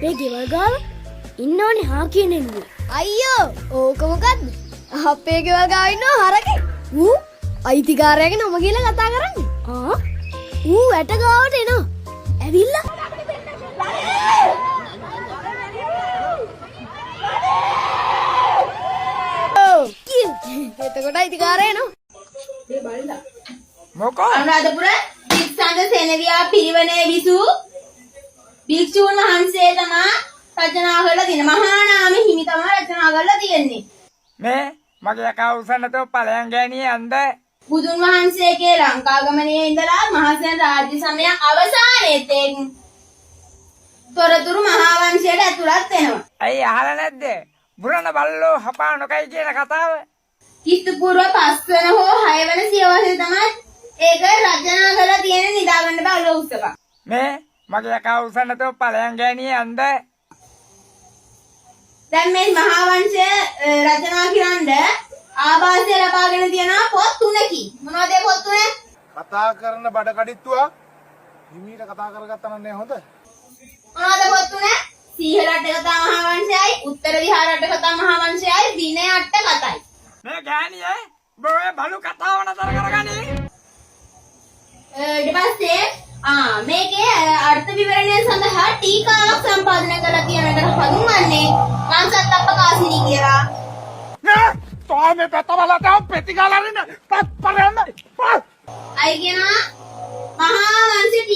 අපේ ගෙවල් ගාව ඉන්නෝනේ හා කියන එළුවේ. අයියෝ ඕක මොකද්ද? අපේ ගෙවල් ගාව ඉන්නවා හරකෙක්. ඌ අයිතිකාරයාගේ නම කියලා කතා කරන්නේ. ඌ ඇට ගාවට එනවා. ඇවිල්ලා එතකොට අයිතිකාරයා එනවා. මොකෝ අනුරාධපුර දික්සඳ සෙනවියා පිරිවනේ විසු භික්ෂූන් වහන්සේ තමා රචනා කරලා තියෙන මහා නාම හිමි තමා රචනා කරලා තියෙන්නේ. මේ මගේ අකා උසන්නතෝ ඵලයන් ගෑණියේ අන්ද බුදුන් වහන්සේගේ ලංකාගමනයේ ඉඳලා මහසෙන රාජ්‍ය සමය අවසානයේ තෙන් තොරතුරු මහා වංශයට ඇතුළත් වෙනවා. ඇයි අහලා නැද්ද? බුරණ බල්ලෝ හපා නොකයි කියන කතාව. කිස්තු පූර්ව 5 වෙන හෝ 6 වෙන සියවසේ තමයි ඒක රචනා කරලා තියෙන නිදාගන්න බෑ ඔලුව උස්සපන්. මේ මගේ අකා උසන්නතෝ ඵලයන් ගෑණියේ අන්ද දැන් මේ මහා වංශය රචනා කරන්න ආభాසය ලබාගෙන තියෙනවා පොත් 3කි. මොනවද ඒ පොත් 3? කතා කරන බඩ කඩਿੱත්තුවා හිමීට කතා කරගත්තා නම් හොඳ. මොනවද පොත් 3? සීහලට කතා මහා වංශයයි, උත්තර විහාරට කතා මහා වංශයයි, විනය අට කතයි. මේ ගෑණියේ බොයේ බලු කතාව නතර කරගනි. ඊට පස්සේ මේකේ අර්ථ විවරණය සඳහා ටීකාවක් සම්පාදනය කරලා කියන එකට හඳුන්වන්නේ වංශත්ප්පකාසිනී කියලා. නේ තෝමේ පෙතවලට පෙතිගාලා ඉන්න පත් පලයන්ද අය කියනවා මහා වංශ